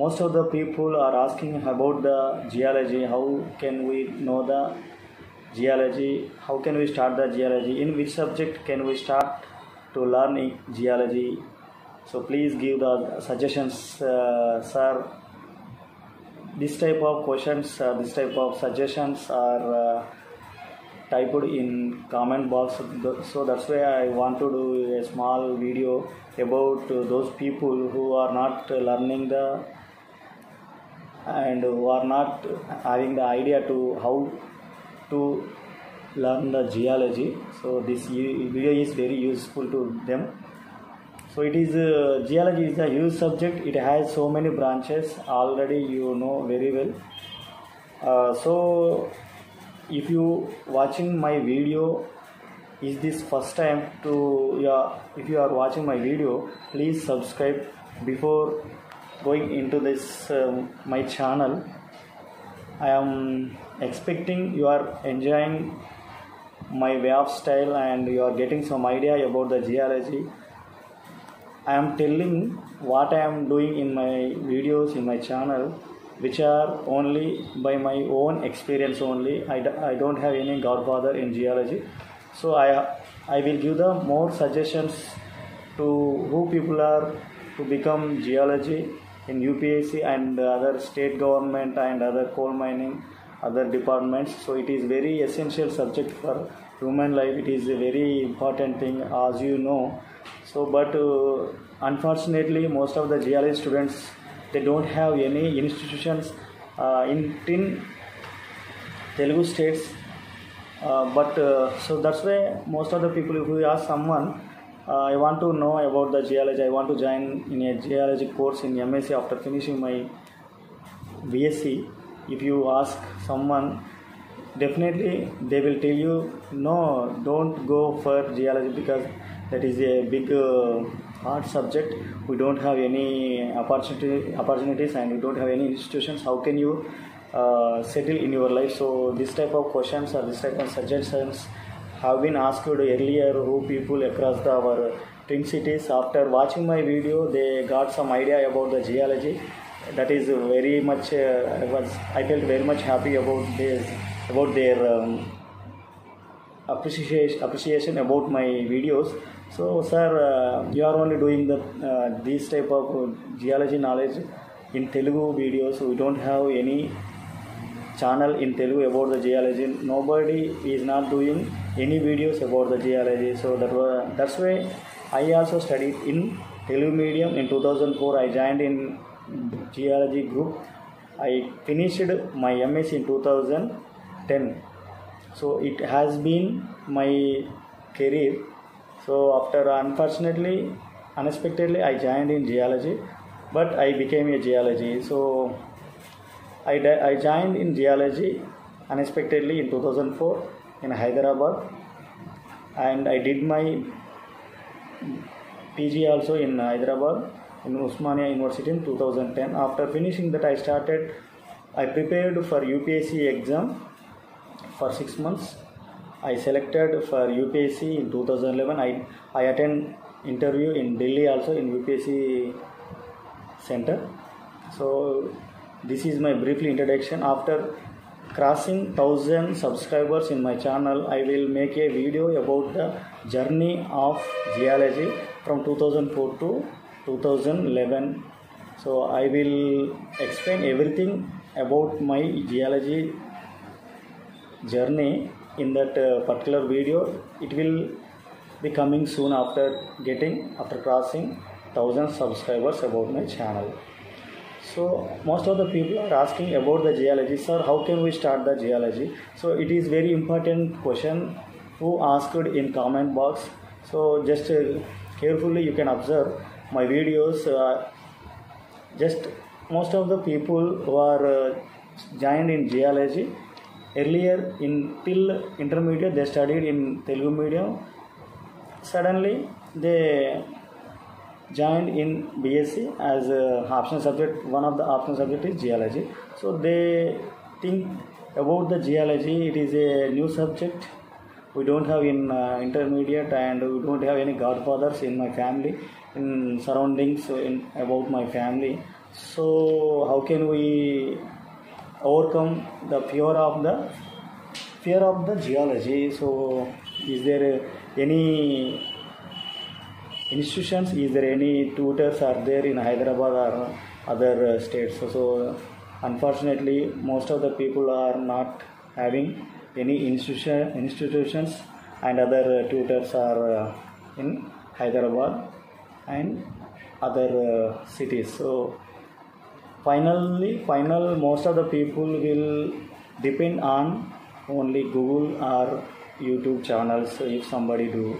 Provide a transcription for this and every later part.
most of the people are asking about the geology. How can we know the geology? How can we start the geology? In which subject can we start to learn geology? So please give the suggestions, sir. This type of questions, this type of suggestions are typed in comment box. So that's why I want to do a small video about those people who are not learning the and who are not having the idea to how to learn the geology. So this video is very useful to them. So it is geology is a huge subject. It has so many branches, already you know very well. So if you watching my video, is this first time to if you are watching my video, please subscribe before going into this my channel. I am expecting you are enjoying my way of style and you are getting some idea about the geology. I am telling what I am doing in my videos in my channel, which are only by my own experience only. I don't have any godfather in geology. So I will give the more suggestions to who people are to become geology in UPSC and other state government and other coal mining, other departments. So it is very essential subject for human life. It is a very important thing, as you know. So but unfortunately most of the geology students, they don't have any institutions in Telugu states, but so that's why most of the people, if you ask someone, I want to know about the geology, I want to join in a geology course in MSc after finishing my BSc, if you ask someone, definitely they will tell you, no, don't go for geology because that is a big hard subject. We don't have any opportunities and we don't have any institutions. How can you settle in your life? So this type of questions or this type of suggestions have been asked earlier, who people across our twin cities. After watching my video, they got some idea about the geology. That is very much I felt very much happy about this, about their appreciation about my videos. So sir, you are only doing the this type of geology knowledge in Telugu videos. We don't have any channel in Telugu about the geology. Nobody is not doing any videos about the geology. So that's why I also studied in Telugu medium. In 2004 I joined in geology group. I finished my MS in 2010. So it has been my career. So after unexpectedly I joined in geology, but I became a geology. So I joined in geology unexpectedly in 2004 in Hyderabad, and I did my PG also in Hyderabad in Osmania University in 2010. After finishing that, I prepared for UPSC exam for 6 months. I selected for UPSC in 2011. I attend interview in Delhi also in UPSC center. So this is my briefly introduction. After crossing 1000 subscribers in my channel, I will make a video about the journey of geology from 2004 to 2011. So I will explain everything about my geology journey in that particular video. It will be coming soon after crossing 1000 subscribers about my channel. So most of the people are asking about the geology, sir, how can we start the geology? So it is very important question who asked in comment box. So just carefully you can observe my videos. Just most of the people who are joined in geology earlier till intermediate, they studied in Telugu medium. Suddenly they joined in BSc as a optional subject. One of the optional subject is geology. So they think about the geology, it is a new subject. We don't have in intermediate, and we don't have any godfathers in my family, in surroundings about my family. So how can we overcome the fear of the geology? So is there any institutions, is there any tutors are there in Hyderabad or other states? So unfortunately most of the people are not having any institutions, and other tutors are in Hyderabad and other cities. So final most of the people will depend on only Google or YouTube channels if somebody do.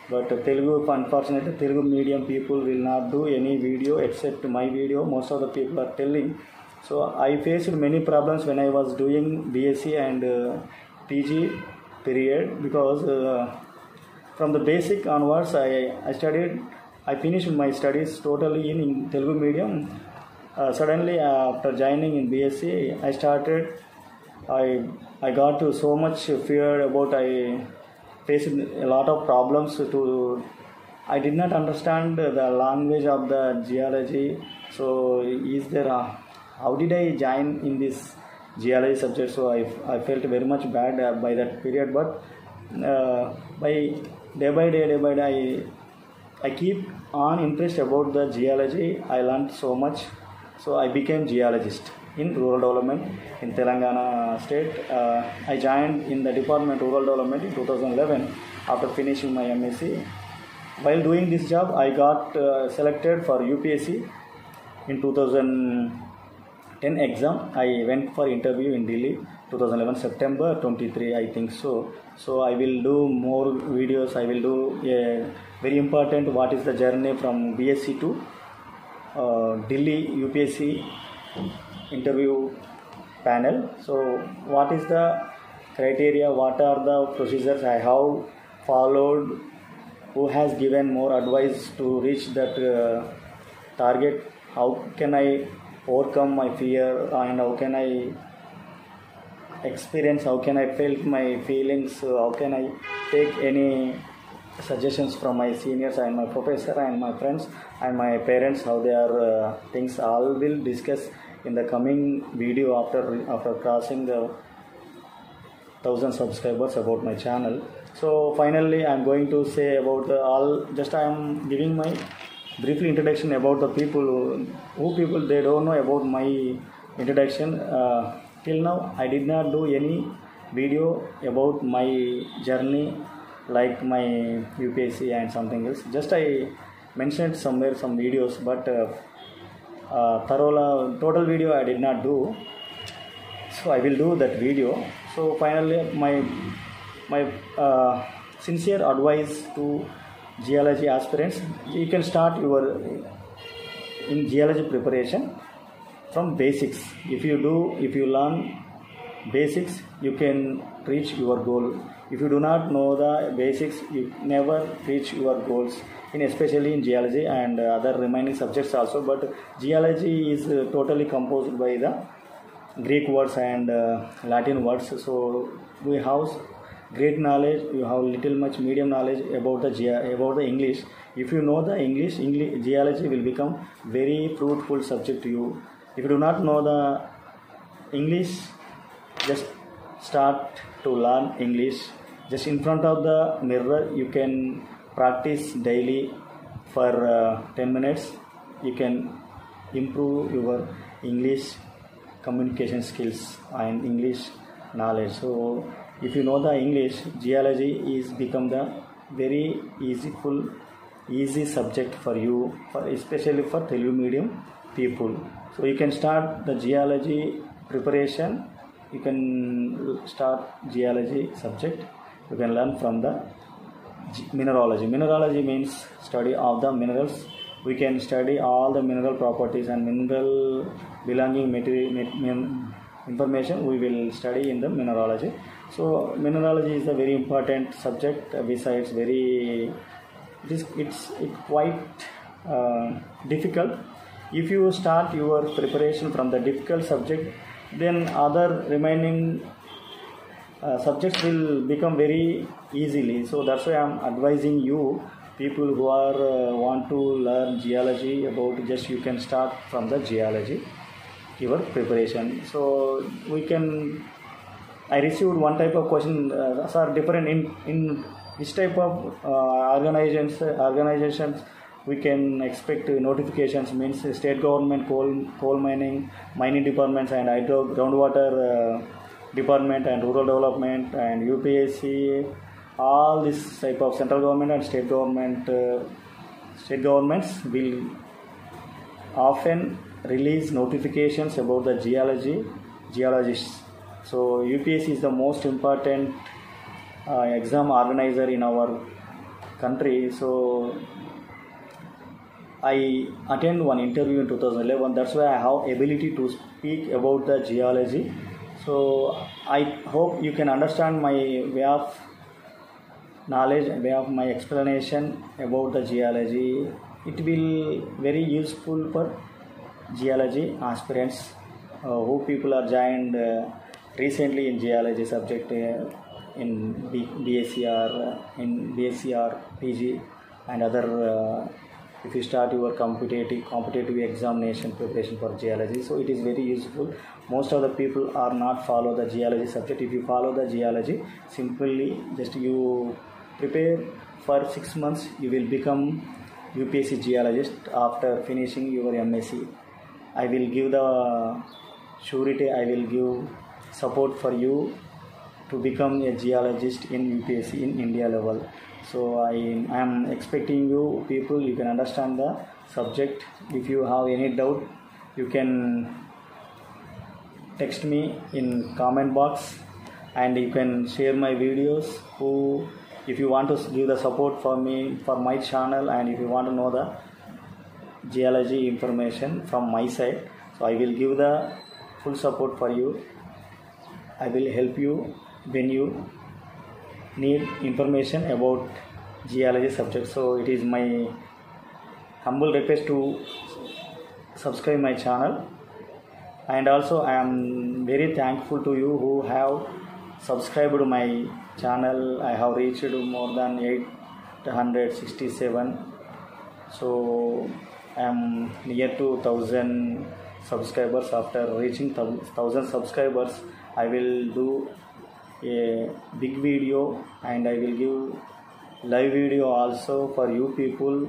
But Telugu, unfortunately, Telugu medium people will not do any video except my video. Most of the people are telling. So I faced many problems when I was doing BSc and PG period, because from the basic onwards I finished my studies totally in Telugu medium. Suddenly after joining in BSc, I got to so much fear about, I faced a lot of problems I did not understand the language of the geology. So is there how did I join in this geology subject? So I felt very much bad by that period, but by day I keep on interest about the geology. I learned so much, so I became geologist in rural development in Telangana state. I joined in the department rural development in 2011 after finishing my MSc. While doing this job, I got selected for UPSC in 2010 exam. I went for interview in Delhi 2011 September 23, I think so. So I will do more videos. I will do a very important what is the journey from BSc to Delhi UPSC interview panel. So what is the criteria, what are the procedures I have followed, who has given more advice to reach that target, how can I overcome my fear, and how can I experience, how can I feel my feelings, how can I take any suggestions from my seniors and my professor and my friends and my parents, how they are things, all will discuss in the coming video after crossing the 1000 subscribers about my channel. So finally I am going to say about I am giving my briefly introduction about the people who they don't know about my introduction. Till now I did not do any video about my journey like my UPSC and something else. Just I mentioned somewhere some videos, but total video I did not do. So I will do that video. So finally my sincere advice to geology aspirants: you can start in geology preparation from basics. If you learn basics, you can reach your goal. If you do not know the basics, you never reach your goals, especially in geology and other remaining subjects also. But geology is totally composed by the Greek words and Latin words. So we have great knowledge, you have little much medium knowledge about the English. If you know the English, geology will become very fruitful subject to you. If you do not know the English, just start to learn English. Just in front of the mirror, you can practice daily for 10 minutes. You can improve your English communication skills and English knowledge. So if you know the English, geology is become the very easy subject for you, especially for Telugu medium people. So you can start the geology preparation. You can start geology subject. You can learn from the mineralogy. Mineralogy means study of the minerals. We can study all the mineral properties and mineral belonging material information we will study in the mineralogy. So mineralogy is a very important subject. Besides it's quite difficult. If you start your preparation from the difficult subject, then other remaining subjects will become very easily. So that's why I am advising you people who are want to learn geology about, just you can start from the geology your preparation. So we can, I received one type of question, are different in which type of organizations we can expect notifications, means state government, coal mining departments, and hydro groundwater department, and rural development, and UPSC, all this type of central government and state governments will often release notifications about the geologists. So UPSC is the most important exam organizer in our country. So I attend one interview in 2011. That's why I have ability to speak about the geology. So I hope you can understand my way of knowledge, way of my explanation about the geology. It will very useful for geology aspirants who people are joined recently in geology subject in BSc or PG and other. If you start your competitive examination preparation for geology, so it is very useful. Most of the people are not follow the geology subject. If you follow the geology, simply just you prepare for 6 months, you will become UPSC geologist after finishing your MSc. I will give the surety, I will give support for you to become a geologist in UPSC in India level. So I am expecting you people, you can understand the subject. If you have any doubt, you can text me in comment box, and you can share my videos. If you want to give the support for me, for my channel, and if you want to know the geology information from my side, so I will give the full support for you. I will help you when you need information about geology subject. So it is my humble request to subscribe my channel, and also I am very thankful to you who have subscribed to my channel. I have reached more than 867, so I am near to 1000 subscribers. After reaching 1000 subscribers, I will do a big video, and I will give live video also for you people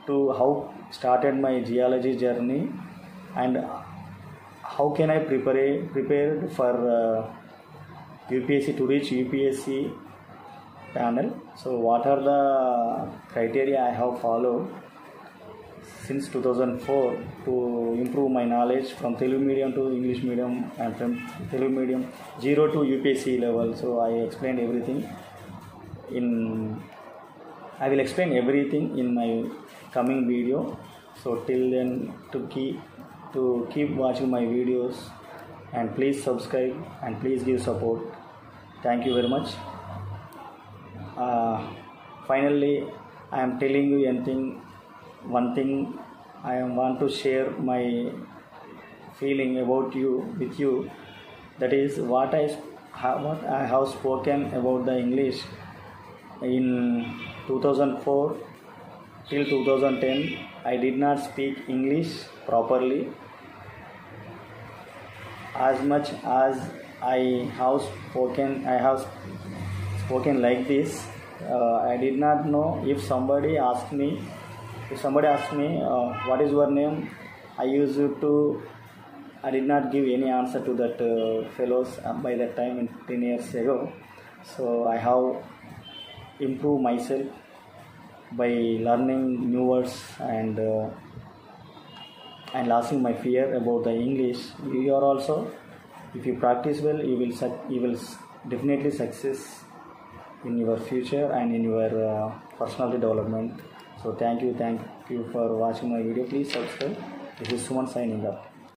to how started my geology journey, and how can I prepare for UPSC to reach UPSC panel. So what are the criteria I have followed since 2004 to improve my knowledge from Telugu medium to English medium, and from Telugu medium 0 to UPSC level. So I explained everything I will explain everything in my coming video. So till then, to keep watching my videos, and please subscribe and please give support. Thank you very much. Finally, I am telling you one thing. I want to share my feeling about with you. That is what I have spoken about the English in 2004 till 2010. I did not speak English properly. As much as I have spoken like this, I did not know. If somebody asked me what is your name, I did not give any answer to that fellows by that time in 10 years ago. So I have improved myself by learning new words and losing my fear about the English. You are also, if you practice well, you will definitely success in your future and in your personality development. So thank you for watching my video. Please subscribe. This is Suman signing up.